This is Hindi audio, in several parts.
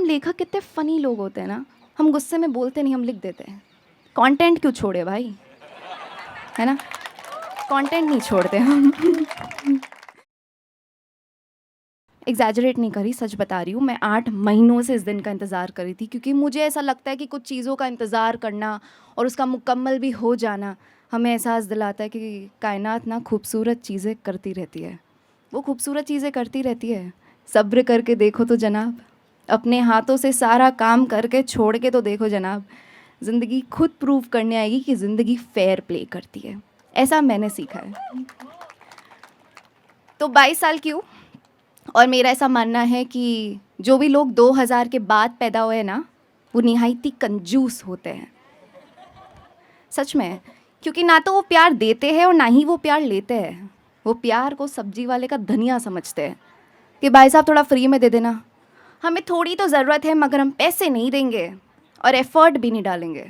लेखक कितने फ़नी लोग होते हैं ना, हम गुस्से में बोलते नहीं, हम लिख देते हैं। कंटेंट क्यों छोड़े भाई, है ना? कंटेंट नहीं छोड़ते हम। एग्जैजरेट नहीं करी, सच बता रही हूँ। मैं 8 महीनों से इस दिन का इंतज़ार कर रही थी, क्योंकि मुझे ऐसा लगता है कि कुछ चीज़ों का इंतज़ार करना और उसका मुकम्मल भी हो जाना हमें एहसास दिलाता है कि कायनात ना खूबसूरत चीज़ें करती रहती है। वो खूबसूरत चीज़ें करती रहती है। सब्र करके देखो तो जनाब, अपने हाथों से सारा काम करके छोड़ के तो देखो जनाब, ज़िंदगी खुद प्रूव करने आएगी कि ज़िंदगी फेयर प्ले करती है। ऐसा मैंने सीखा है। तो 22 साल की हूँ और मेरा ऐसा मानना है कि जो भी लोग 2000 के बाद पैदा हुए ना, वो निहायती कंजूस होते हैं। सच में, क्योंकि ना तो वो प्यार देते हैं और ना ही वो प्यार लेते हैं। वो प्यार को सब्जी वाले का धनिया समझते हैं कि भाई साहब थोड़ा फ्री में दे देना, हमें थोड़ी तो ज़रूरत है मगर हम पैसे नहीं देंगे और एफर्ट भी नहीं डालेंगे।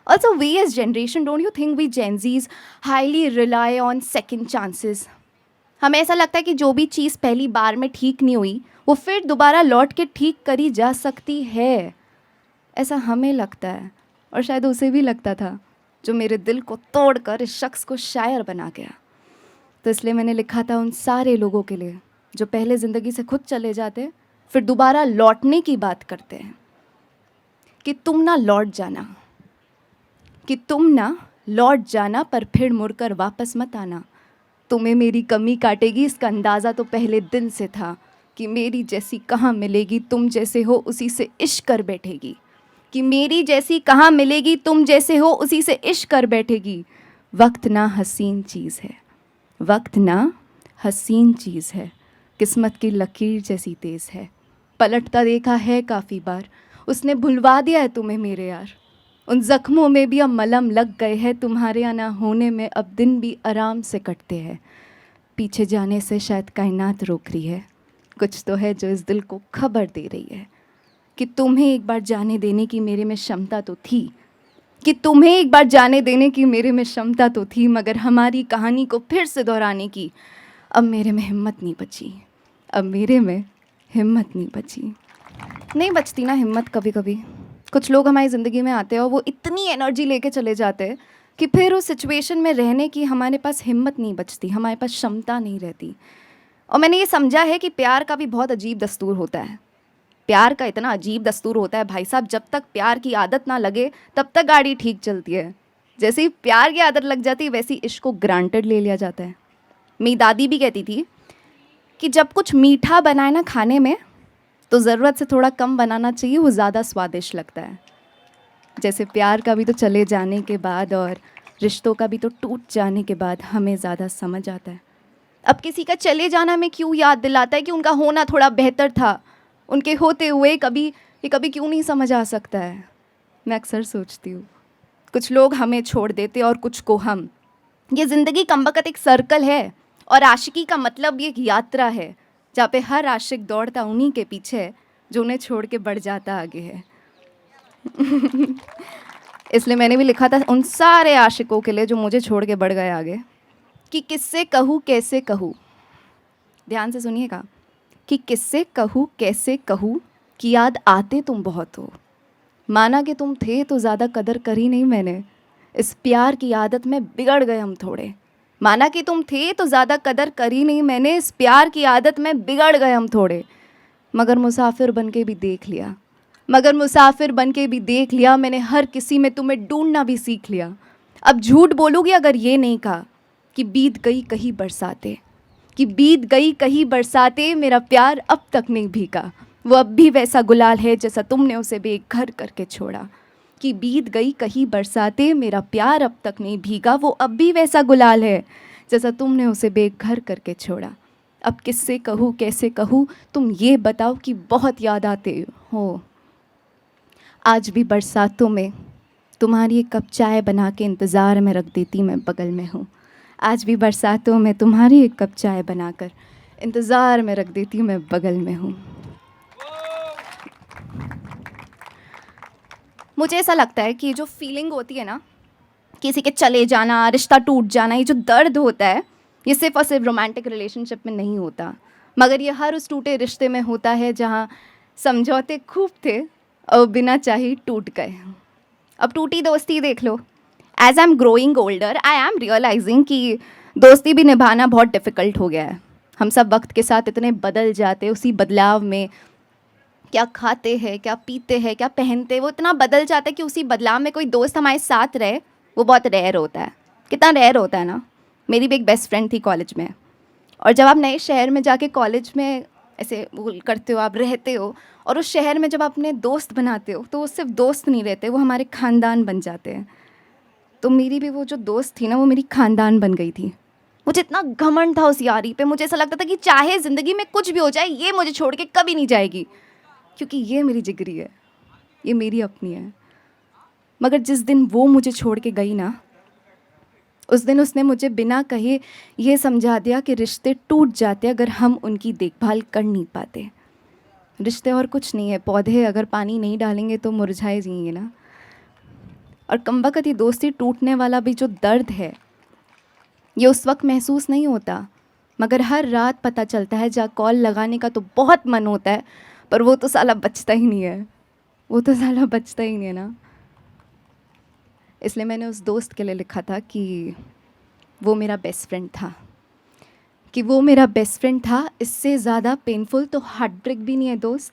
Also, we as generation, don't you think we Gen Zs highly rely on second chances? हमें ऐसा लगता है कि जो भी चीज़ पहली बार में ठीक नहीं हुई, वो फिर दोबारा लौट के ठीक करी जा सकती है। ऐसा हमें लगता है, और शायद उसे भी लगता था, जो मेरे दिल को तोड़कर इस शख्स को शायर बना गया। तो इसलिए मैंने लिखा था उन सारे लोगों के लिए जो पहले ज़िंदगी से खुद चले जाते, फिर दोबारा लौटने की बात करते हैं कि तुम ना लौट जाना, कि तुम ना लौट जाना, पर फिर मुड़कर वापस मत आना। तुम्हें मेरी कमी काटेगी, इसका अंदाज़ा तो पहले दिन से था कि मेरी जैसी कहाँ मिलेगी, तुम जैसे हो उसी से इश्क कर बैठेगी। कि मेरी जैसी कहाँ मिलेगी, तुम जैसे हो उसी से इश्क कर बैठेगी। वक्त ना हसीन चीज़ है, वक्त ना हसीन चीज़ है, किस्मत की लकीर जैसी तेज़ है। पलटता देखा है काफ़ी बार, उसने भुलवा दिया है तुम्हें मेरे यार। उन ज़ख्मों में भी अब मलहम लग गए हैं, तुम्हारे आना होने में अब दिन भी आराम से कटते हैं। पीछे जाने से शायद कायनात रोक रही है, कुछ तो है जो इस दिल को खबर दे रही है कि तुम्हें एक बार जाने देने की मेरे में क्षमता तो थी, कि तुम्हें एक बार जाने देने की मेरे में क्षमता तो थी, मगर हमारी कहानी को फिर से दोहराने की अब मेरे में हिम्मत नहीं बची। अब मेरे में हिम्मत नहीं बची। नहीं बचती ना हिम्मत कभी कभी। कुछ लोग हमारी ज़िंदगी में आते हैं और वो इतनी एनर्जी लेके चले जाते हैं कि फिर उस सिचुएशन में रहने की हमारे पास हिम्मत नहीं बचती, हमारे पास क्षमता नहीं रहती। और मैंने ये समझा है कि प्यार का भी बहुत अजीब दस्तूर होता है। प्यार का इतना अजीब दस्तूर होता है भाई साहब, जब तक प्यार की आदत ना लगे तब तक गाड़ी ठीक चलती है। जैसे ही प्यार की आदत लग जाती है वैसे ही इश्क को ग्रांटेड ले लिया जाता है। मेरी दादी भी कहती थी कि जब कुछ मीठा बनाए ना खाने में, तो ज़रूरत से थोड़ा कम बनाना चाहिए, वो ज़्यादा स्वादिष्ट लगता है। जैसे प्यार का भी तो चले जाने के बाद और रिश्तों का भी तो टूट जाने के बाद हमें ज़्यादा समझ आता है। अब किसी का चले जाना में क्यों याद दिलाता है कि उनका होना थोड़ा बेहतर था, उनके होते हुए कभी क्यों नहीं समझ आ सकता है। मैं अक्सर सोचती हूँ, कुछ लोग हमें छोड़ देते और कुछ को हम। ये ज़िंदगी कमबख्त एक सर्कल है और आशिकी का मतलब ये एक यात्रा है जहाँ पे हर आशिक दौड़ता उन्हीं के पीछे है जो उन्हें छोड़ के बढ़ जाता आगे है। इसलिए मैंने भी लिखा था उन सारे आशिकों के लिए जो मुझे छोड़ के बढ़ गए आगे, कि किससे कहूँ कैसे कहूँ। ध्यान से सुनिएगा, कि किससे कहूँ कैसे कहूँ कि याद आते तुम बहुत हो। माना कि तुम थे तो ज़्यादा कदर करी नहीं मैंने, इस प्यार की आदत में बिगड़ गए हम थोड़े। माना कि तुम थे तो ज़्यादा कदर करी नहीं मैंने, इस प्यार की आदत में बिगड़ गए हम थोड़े। मगर मुसाफिर बन के भी देख लिया, मगर मुसाफिर बन के भी देख लिया मैंने, हर किसी में तुम्हें ढूंढना भी सीख लिया। अब झूठ बोलूँगी अगर ये नहीं कहा कि बीत गई कहीं बरसाते, कि बीत गई कहीं बरसाते, मेरा प्यार अब तक नहीं भीगा। वो अब भी वैसा गुलाल है जैसा तुमने उसे बेघर करके छोड़ा। कि बीत गई कहीं बरसाते, मेरा प्यार अब तक नहीं भीगा, वो अब भी वैसा गुलाल है जैसा तुमने उसे बेघर करके छोड़ा। अब किससे कहूँ कैसे कहूँ, तुम ये बताओ कि बहुत याद आते हो। आज भी बरसातों में तुम्हारी एक कप चाय बना के इंतज़ार में रख देती मैं बगल में हूँ। आज भी बरसातों में तुम्हारी एक कप चाय बनाकर इंतज़ार में रख देती मैं बगल में हूँ। मुझे ऐसा लगता है कि ये जो फीलिंग होती है ना, किसी के चले जाना, रिश्ता टूट जाना, ये जो दर्द होता है, ये सिर्फ और सिर्फ रोमांटिक रिलेशनशिप में नहीं होता, मगर ये हर उस टूटे रिश्ते में होता है जहाँ समझौते खूब थे और बिना चाहे टूट गए। अब टूटी दोस्ती देख लो। As I am growing older I am realising कि दोस्ती भी निभाना बहुत डिफ़िकल्ट हो गया है। हम सब वक्त के साथ इतने बदल जाते, उसी बदलाव में क्या खाते हैं, क्या पीते हैं, क्या पहनते हैं, वो इतना बदल जाता है कि उसी बदलाव में कोई दोस्त हमारे साथ रहे वो बहुत रेयर होता है। कितना रेयर होता है ना। मेरी भी एक बेस्ट फ्रेंड थी कॉलेज में, और जब आप नए शहर में जाके कॉलेज में ऐसे वो करते हो, आप रहते हो, और उस शहर में जब आप अपने दोस्त बनाते हो तो वो सिर्फ दोस्त नहीं रहते, वो हमारे ख़ानदान बन जाते हैं। तो मेरी भी वो जो दोस्त थी ना, वो मेरी ख़ानदान बन गई थी। मुझे इतना घमंड था उस यारी पे, मुझे ऐसा लगता था कि चाहे ज़िंदगी में कुछ भी हो जाए ये मुझे छोड़ के कभी नहीं जाएगी, क्योंकि ये मेरी जिगरी है, ये मेरी अपनी है। मगर जिस दिन वो मुझे छोड़ के गई ना, उस दिन उसने मुझे बिना कहे ये समझा दिया कि रिश्ते टूट जाते अगर हम उनकी देखभाल कर नहीं पाते। रिश्ते और कुछ नहीं है, पौधे अगर पानी नहीं डालेंगे तो मुरझाए जाएंगे ना। और कमबख्त ये दोस्ती टूटने वाला भी जो दर्द है, ये उस वक्त महसूस नहीं होता, मगर हर रात पता चलता है। जहाँ कॉल लगाने का तो बहुत मन होता है, पर वो तो साला बचता ही नहीं है, वो तो साला बचता ही नहीं है ना। इसलिए मैंने उस दोस्त के लिए लिखा था कि वो मेरा बेस्ट फ्रेंड था, कि वो मेरा बेस्ट फ्रेंड था। इससे ज़्यादा पेनफुल तो हार्ट ब्रेक भी नहीं है दोस्त,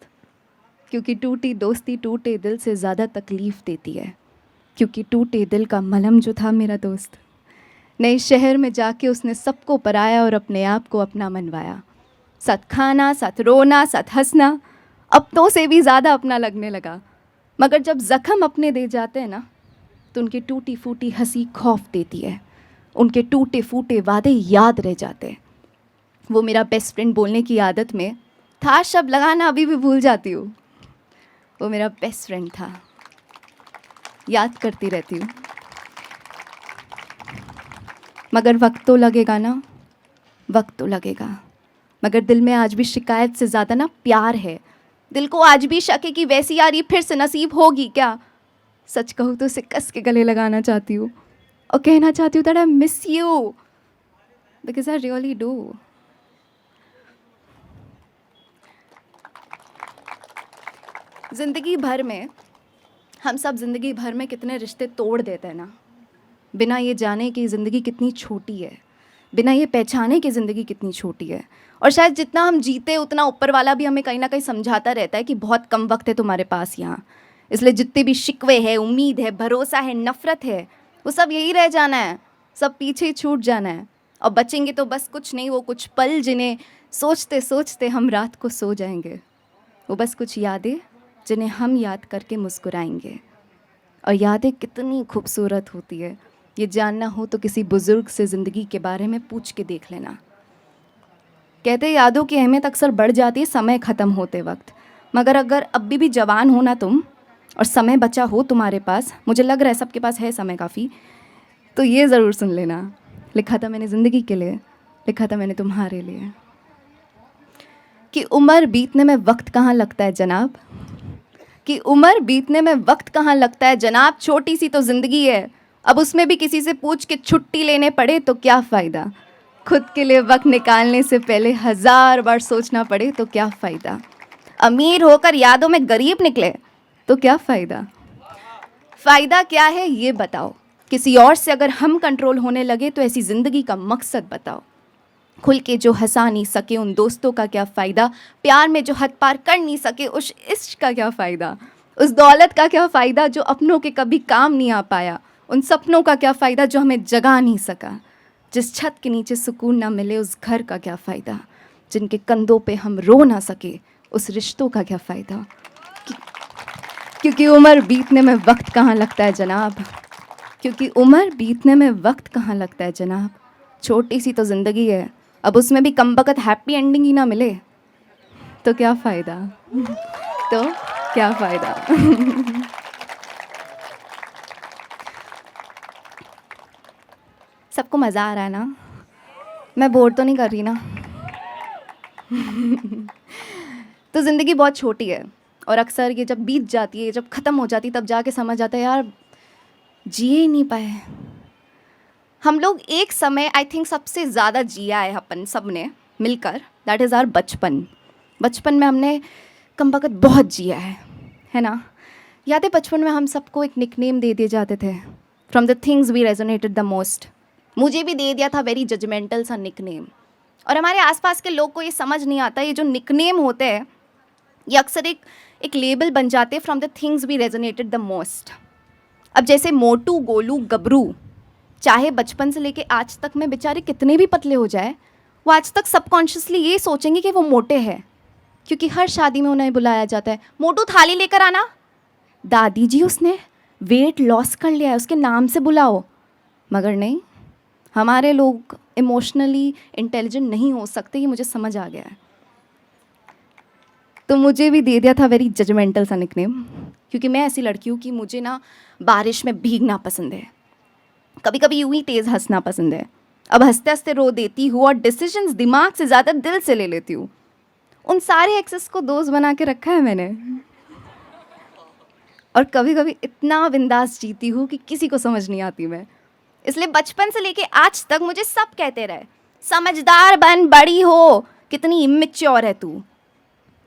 क्योंकि टूटी दोस्ती टूटे दिल से ज़्यादा तकलीफ़ देती है, क्योंकि टूटे दिल का मलहम जो था मेरा दोस्त। नए शहर में जाके उसने सबको पराया और अपने आप को अपना मनवाया। साथ खाना, साथ रोना, साथ हंसना, अपनों से भी ज़्यादा अपना लगने लगा। मगर जब ज़ख्म अपने दे जाते हैं ना, तो उनकी टूटी फूटी हंसी खौफ देती है, उनके टूटे फूटे वादे याद रह जाते हैं। वो मेरा बेस्ट फ्रेंड बोलने की आदत में था शब्द लगाना अभी भी भूल जाती हूँ। वो मेरा बेस्ट फ्रेंड था, याद करती रहती हूँ। मगर वक्त तो लगेगा ना, वक्त तो लगेगा। मगर दिल में आज भी शिकायत से ज़्यादा ना प्यार है। दिल को आज भी शक है कि वैसी यारी फिर से नसीब होगी क्या। सच कहूँ तो उसे कस के गले लगाना चाहती हूँ और कहना चाहती हूँ that I miss you, because I really do. ज़िंदगी भर में हम सब ज़िंदगी भर में कितने रिश्ते तोड़ देते हैं ना, बिना ये जाने कि ज़िंदगी कितनी छोटी है, बिना ये पहचाने कि ज़िंदगी कितनी छोटी है। और शायद जितना हम जीते उतना ऊपर वाला भी हमें कहीं ना कहीं समझाता रहता है कि बहुत कम वक्त है तुम्हारे पास यहाँ, इसलिए जितने भी शिकवे है, उम्मीद है, भरोसा है, नफ़रत है, वो सब यही रह जाना है, सब पीछे ही छूट जाना है। और बचेंगे तो बस कुछ नहीं, वो कुछ पल जिन्हें सोचते सोचते हम रात को सो जाएंगे। वो बस कुछ यादें जिन्हें हम याद करके मुस्कुराएंगे। और यादें कितनी खूबसूरत होती है, ये जानना हो तो किसी बुज़ुर्ग से ज़िंदगी के बारे में पूछ के देख लेना। कहते हैं यादों की अहमियत अक्सर बढ़ जाती है समय ख़त्म होते वक्त, मगर अगर अभी भी जवान हो ना तुम और समय बचा हो तुम्हारे पास, मुझे लग रहा है सबके पास है समय काफ़ी, तो ये ज़रूर सुन लेना। लिखा था मैंने ज़िंदगी के लिए, लिखा था मैंने तुम्हारे लिए, कि उम्र बीतने में वक्त कहाँ लगता है जनाब, कि उम्र बीतने में वक्त कहाँ लगता है जनाब, छोटी सी तो ज़िंदगी है, अब उसमें भी किसी से पूछ के छुट्टी लेने पड़े तो क्या फ़ायदा, खुद के लिए वक्त निकालने से पहले 1000 बार सोचना पड़े तो क्या फ़ायदा, अमीर होकर यादों में गरीब निकले तो क्या फ़ायदा। फ़ायदा क्या है ये बताओ, किसी और से अगर हम कंट्रोल होने लगे तो ऐसी ज़िंदगी का मकसद बताओ। खुल के जो हंसा नहीं सके उन दोस्तों का क्या फ़ायदा, प्यार में जो हद पार कर नहीं सके उस इश्क का क्या फ़ायदा, उस दौलत का क्या फ़ायदा जो अपनों के कभी काम नहीं आ पाया, उन सपनों का क्या फ़ायदा जो हमें जगा नहीं सका, जिस छत के नीचे सुकून ना मिले उस घर का क्या फ़ायदा, जिनके कंधों पे हम रो ना सके उस रिश्तों का क्या फ़ायदा। क्योंकि उम्र बीतने में वक्त कहाँ लगता है जनाब, क्योंकि उम्र बीतने में वक्त कहाँ लगता है जनाब, छोटी सी तो ज़िंदगी है, अब उसमें भी कमबख्त हैप्पी एंडिंग ही ना मिले तो क्या फ़ायदा, तो क्या फ़ायदा। सबको मज़ा आ रहा है ना, मैं बोर तो नहीं कर रही ना। तो ज़िंदगी बहुत छोटी है और अक्सर ये जब बीत जाती है, जब ख़त्म हो जाती है, तब जाके समझ आता है यार जिए ही नहीं पाए हम लोग। एक समय आई थिंक सबसे ज़्यादा जिया है अपन सब ने मिलकर, दैट इज़ आवर बचपन। बचपन में हमने कमबख्त बहुत जिया है ना। याद है बचपन में हम सबको एक निकनेम दे दिए जाते थे, from the things we resonated the most. मुझे भी दे दिया था वेरी जजमेंटल सा निकनेम। और हमारे आसपास के लोग को ये समझ नहीं आता, ये जो निकनेम होते हैं ये अक्सर एक लेबल बन जाते हैं from the things we resonated the most. अब जैसे मोटू, गोलू, गबरू, चाहे बचपन से लेके आज तक में बेचारे कितने भी पतले हो जाए, वो आज तक सबकॉन्शियसली ये सोचेंगे कि वो मोटे हैं, क्योंकि हर शादी में उन्हें बुलाया जाता है, मोटू थाली लेकर आना, दादी जी उसने वेट लॉस कर लिया है, उसके नाम से बुलाओ। मगर नहीं, हमारे लोग इमोशनली इंटेलिजेंट नहीं हो सकते, ये मुझे समझ आ गया है। तो मुझे भी दे दिया था वेरी जजमेंटल सा निकनेम, क्योंकि मैं ऐसी लड़की हूँ कि मुझे ना बारिश में भीगना पसंद है, कभी कभी यूं ही तेज़ हंसना पसंद है। अब हंसते हंसते रो देती हूँ और डिसीजंस दिमाग से ज़्यादा दिल से ले लेती हूँ। उन सारे एक्सेस को दोस्त बना के रखा है मैंने। और कभी कभी इतना बिंदास जीती हूँ कि किसी को समझ नहीं आती मैं। इसलिए बचपन से लेके आज तक मुझे सब कहते रहे, समझदार बन, बड़ी हो, कितनी इमेच्योर है तू।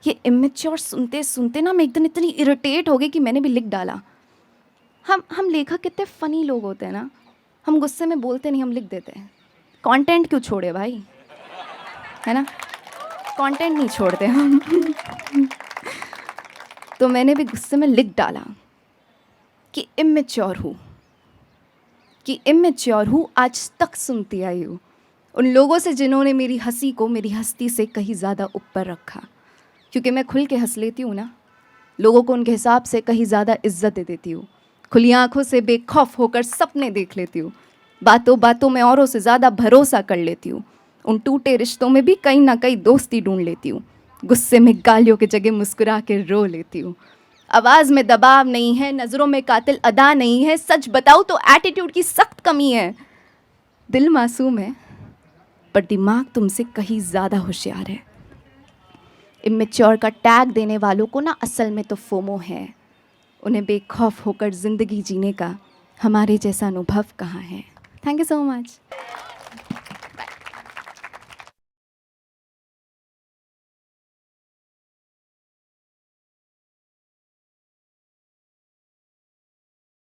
ये इमेच्योर सुनते सुनते ना मैं एक दिन इतनी इरिटेट हो गई कि मैंने भी लिख डाला। हम लेखक कितने फ़नी लोग होते हैं ना, हम गुस्से में बोलते नहीं, हम लिख देते हैं। कंटेंट क्यों छोड़े भाई, है ना, कंटेंट नहीं छोड़ते हम। तो मैंने भी गुस्से में लिख डाला कि इमेच्योर हूँ, आज तक सुनती आई हूँ उन लोगों से जिन्होंने मेरी हंसी को मेरी हस्ती से कहीं ज़्यादा ऊपर रखा। क्योंकि मैं खुल के हंस लेती हूँ ना, लोगों को उनके हिसाब से कहीं ज़्यादा इज्जत दे देती हूँ, खुली आंखों से बेखौफ होकर सपने देख लेती हूँ, बातों बातों में औरों से ज़्यादा भरोसा कर लेती हूँ, उन टूटे रिश्तों में भी कहीं ना कहीं दोस्ती ढूंढ लेती हूँ, गुस्से में गालियों की जगह मुस्कुरा के रो लेती हूँ, आवाज़ में दबाव नहीं है, नज़रों में कातिल अदा नहीं है, सच बताऊँ तो एटीट्यूड की सख्त कमी है, दिल मासूम है पर दिमाग तुमसे कहीं ज़्यादा होशियार है। इमेच्योर का टैग देने वालों को ना असल में तो फोमो है, उन्हें बेखौफ होकर ज़िंदगी जीने का हमारे जैसा अनुभव कहाँ है। Thank you so much.